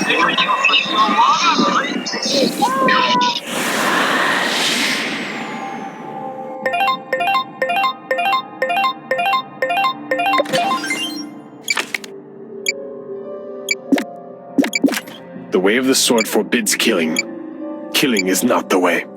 The way of the sword forbids killing. Killing is not the way.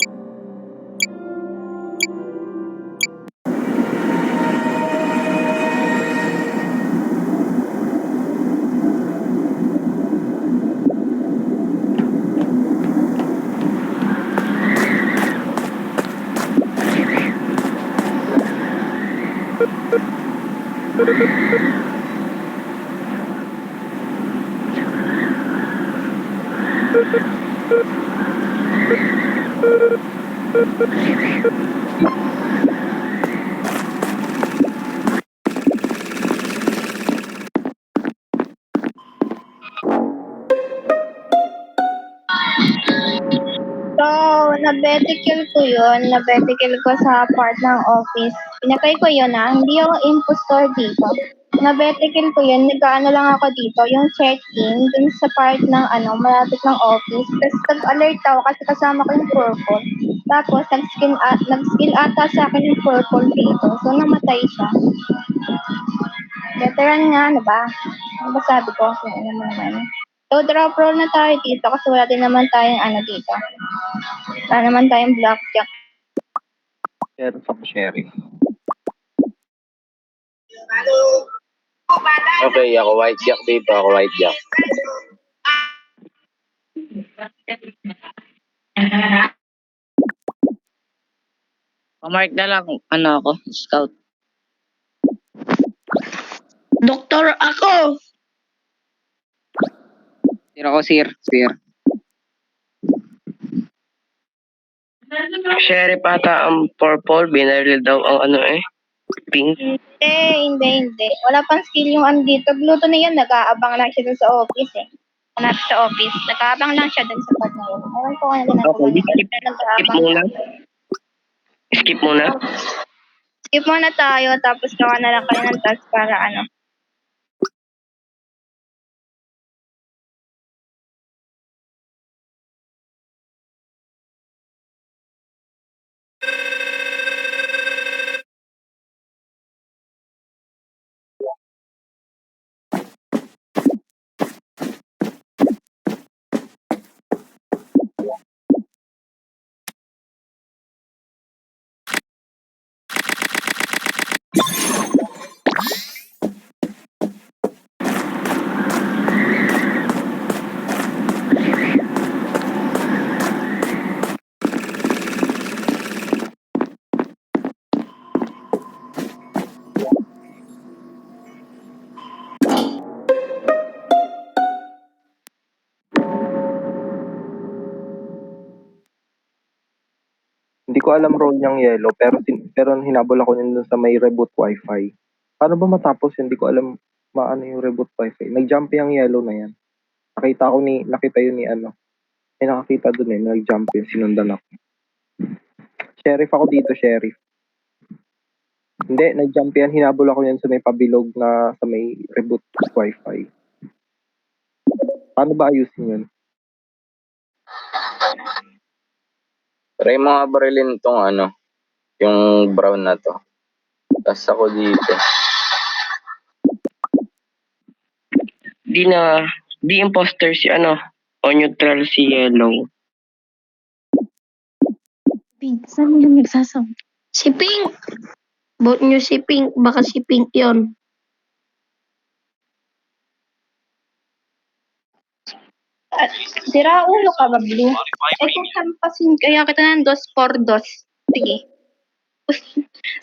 So, nabetical ko yun. Nabetical ko sa part ng office. Pinatay ko yun hindi ako impostor dito. Nabetical ko yun. Nag-ano lang ako dito, yung check-in dun sa part ng malapit ng office. Tapos nag-alert ako kasi kasama ko yung purple. Tapos nag-skill ata sa akin yung purple dito. So, namatay siya. Veteran nga, ano ba? Ano ba sabi ko? So, ano naman. So, drop roll na tayo dito kasi wala din naman tayong dito. Wala naman tayong blackjack. Sheriff ako, Sheriff. Okay, ako white jack dito. Ako white jack. Mark na lang, ako, scout. Doktor ako! Sir ako, sir. Sheriff ata ang purple, binaril daw ang pink. Hindi. Wala pang skill yung andito. Gluto na yan, nag-aabang lang siya dun sa office Hanap sa office. Nag-aabang lang siya dun sa part na yun. Ewan ko kung ano ginagawa niya. Skip muna. Skip muna tayo, tapos gawa na lang kayo ng task para Hindi ko alam role niyang yellow, pero hinabol ako niyan dun sa may reboot wifi. Paano ba matapos yun? Hindi ko alam maano yung reboot wifi. Nag-jump yung yellow na yan. Nakita yun ni May nakakita dun nag-jump yun, sinundan ako. Sheriff ako dito, sheriff. Hindi, nag-jump yan, hinabol ako yan sa may pabilog na sa may reboot wifi. Paano ba ayusin yun? Try mga barilin tong yung brown na to. Tapos ako dito. Di imposter si o neutral si yellow. Pink, saan yung nagsasam? Si Pink! Vote nyo si Pink, baka si Pink yon. Sira ulo ka ba, Blue? Kung sampasin kaya kita ng 2-4-2. Sige.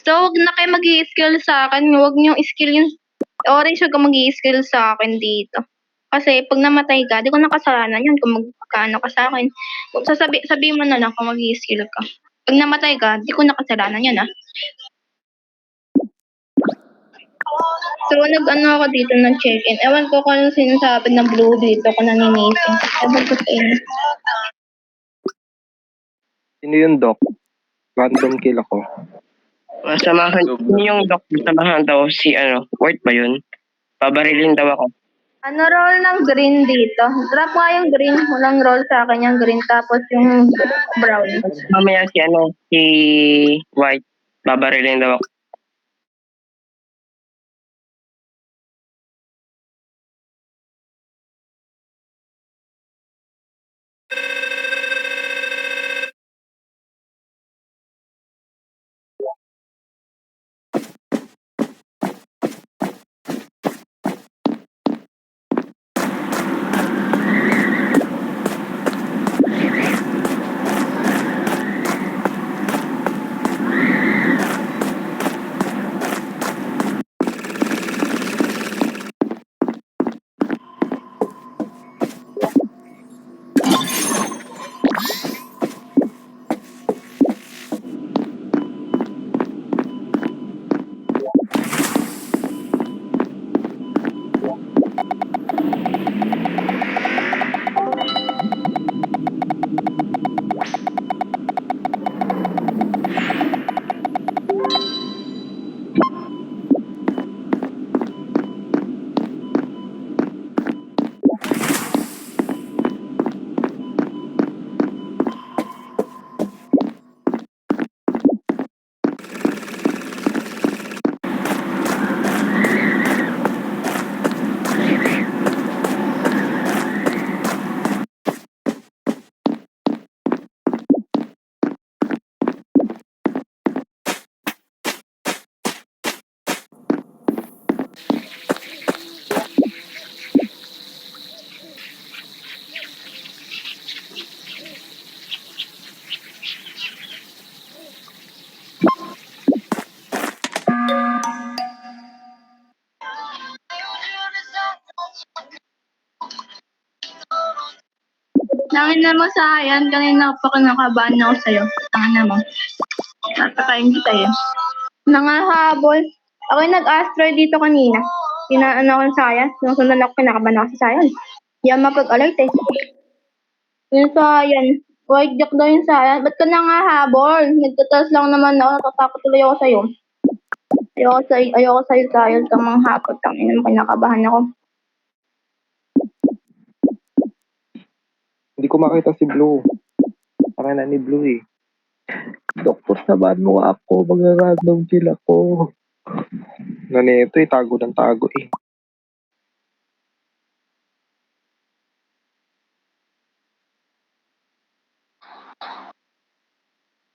So, huwag na kayo mag-i-skill sa akin. Huwag nyo i-skill yung orange, huwag ka mag-i-skill sa akin dito. Kasi pag namatay ka, di ko nakasalanan yun kung magkano ka sa akin. Kung sabihin mo na lang kung mag-i-skill ka. Pag namatay ka, di ko nakasalanan yun So, ako dito ng check-in. Ewan ko kung anong sinasabi ng Blue dito kung naninisi. Ewan ko sa inyo. Sino yung doc? Random kill ako. Sino yung doc? Samahan daw si Word ba yun? Pabarilin daw ako. Ano roll ng green dito? Drop nga yung green. Walang roll sa akin yung green. Tapos yung brown. Mamaya si White, babarilin daw ako. Nangin na mo sa ayan. Kanina pa kinakabahan ako sa'yo. Nangin na mo. Tatakain kita eh. Nangahabol. Ako yung nag-asteroid dito kanina. Pinaan ako ng science. Sinusundan ako, kinakabahan ako sa science. Hindi ako mapag-alert eh. Yung science. White jack daw yung science. Ba't ka nangahabol? Nagtatas lang naman ako. Natatakot tuloy ako sa'yo. Ayoko sa'yo science kang manghapot. Tangina mo, kinakabahan ako. Hindi ko makita si Blue. Parang na ni Blue eh. Doktor, sabahan mo ako. Mag-random kill ako. Nanito eh, tago ng tago eh.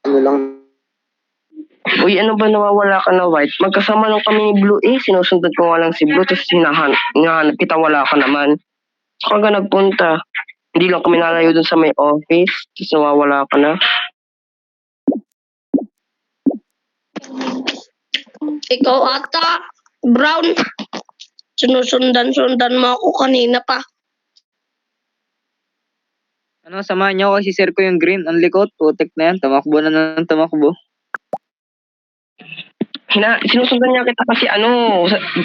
Ano lang, Uy, ano ba nawawala ka na White? Magkasama lang kami ni Blue eh. Sinusundan ko nga lang si Blue, tapos hinahanap kita, wala ka naman. Saka ka nagpunta. Hindi lang kami nalayo dun sa may office, tapos nawawala ka na. Ikaw ata, Brown. Sinusundan-sundan mo ako kanina pa. Ano, samahan niyo ako si Sir ko yung green. Ang likot, putik na yan. Tamakbo na ng tamakbo. Sinusundan niya kita kasi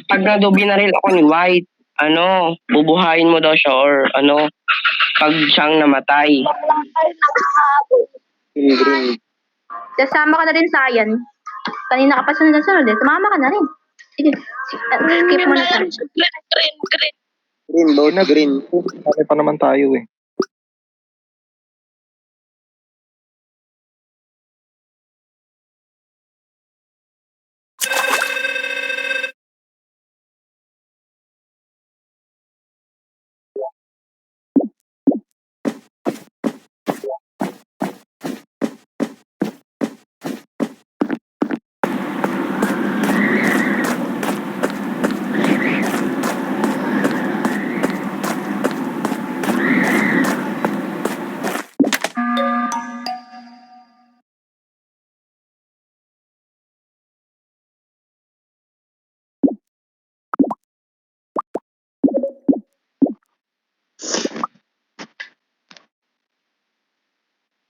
pag na binaril ako ni White, bubuhayin mo daw siya or pag siyang namatay. Green. Sasama ka na rin sa ayan. Kanina ka pa sunod-sunod eh. Sumama ka na rin. Sige. Skip mo na tayo. green, load na green. Marami pa naman tayo eh.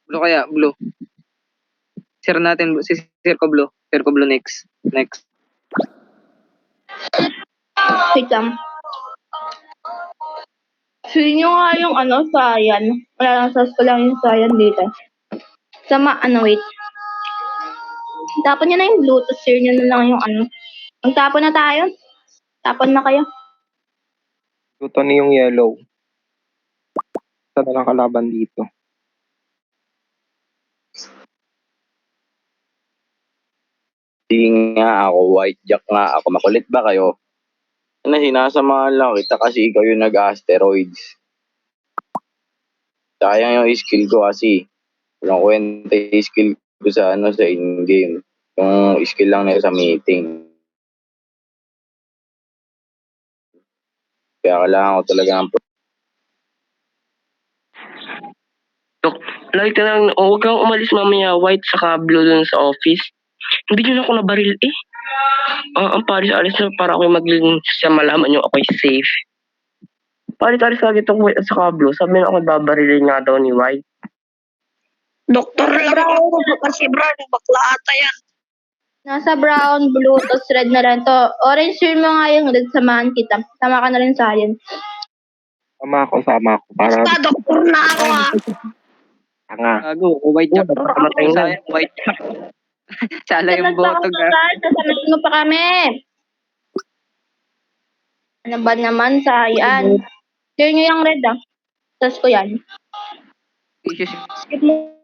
Blue kaya, blue. Sir natin, si Sir ko blue. Sir ko blue next. Next. Wait lang. Sino nga yung sayan? Wala lang, sas ko lang yung sayan dito. Wait. Tapon nyo na yung Bluetooth, share nyo na lang yung Magtapon na tayo. Tapon na kayo. Tony yung yellow. Isa na lang kalaban dito. Hindi nga ako, white jack nga ako. Makulit ba kayo? Ano, sinasamahan lang kita kasi ikaw yung nag-asteroids. Sayang yung skill ko kasi. Walang kwenta yung skill ko sa sa in-game. Yung skill lang nila sa meeting. Kaya kailangan ko talaga ng Dok, lagi ka lang, huwag kang umalis mamaya, white saka blue dun sa office. Hindi nyo na ako nabaril eh. Ang paris-alis na para ako magling siya malaman nyo ako'y safe. Paris-alis lagi itong white at saka blue. Sabi na ako babarilin nga daw ni white. Doktor lang ako kasi Brown, bakla ata yan. Nasa brown, blue, tapos red na lang to. Orange yun mo nga yung red, samahan kita. Sama ka na rin sa akin. Sama ako. Para Basta doktor na ako ah. tanga. Gago, white jack. Patay na. Sayang, white jack. Sala yung boto, gago. Sasamahin mo pa kami. Ano ba naman sa yan? Clear nyo yung red ah. Tapos ko yan. Skip mo.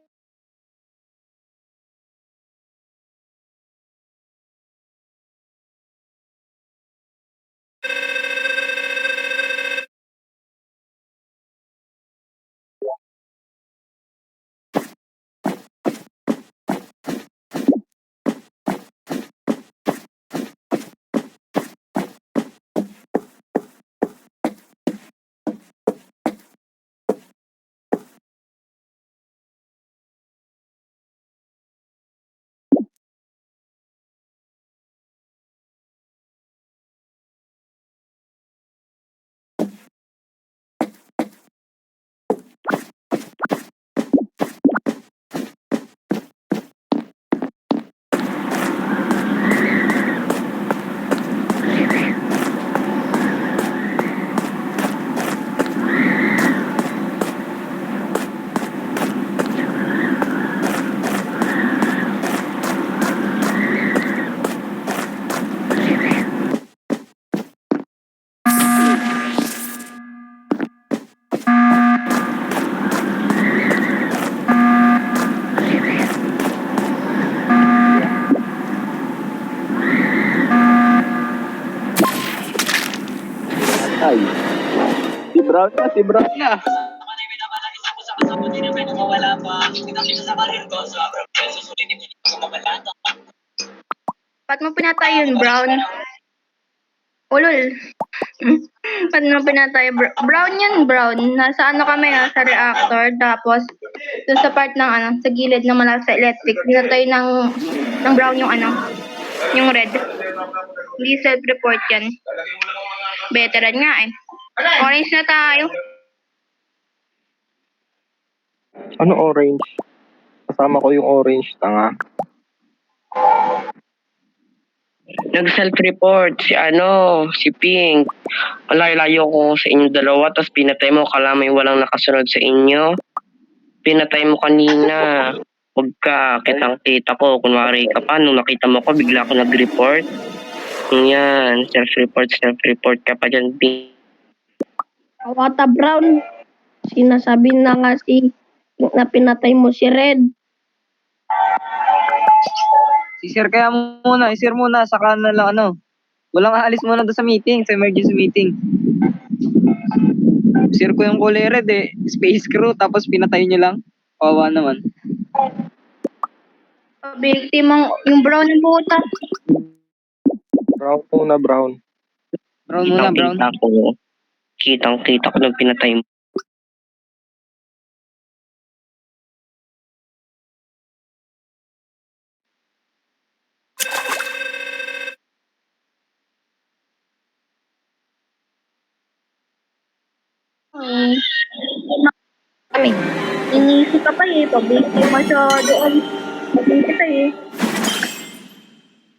ay. Si Brown na. Ba't mo pinatay yun, brown? Ulol. Ba't mo pinatay? Brown yun, brown. Nasa ano kami, sa reactor. Tapos, dun sa part ng sa gilid na malapit sa electric. Pinatay ng brown yung yung red. Hindi self-report yan. Veteran nga eh. Orange na tayo. Ano orange? Kasama ko yung orange, tanga. Nag-self-report si Pink. Ang layo-layo ko sa inyo dalawa, tapos pinatay mo, kala may walang nakasunod sa inyo. Pinatay mo kanina. Huwag ka, kitang-kita ko. Kunwari ka pa, nung nakita mo ko, bigla ako nag-report. Yan, self-report ka pa dyan, Pink. Awata Brown. Sinasabi na nga na pinatay mo si Red. Si-share kaya muna, i-share muna, saka na lang walang aalis muna doon sa meeting, sa emergency meeting. Share ko yung kulay red eh, space crew, tapos pinatay nyo lang. Kawawa naman. Victim yung brown ng butas. Brown muna, brown. Brown muna, brown. Kitang-kita ko nung pinatay mo. Kami. Inisip ka pa eh. Pabisi masyado. Pabisi ka eh.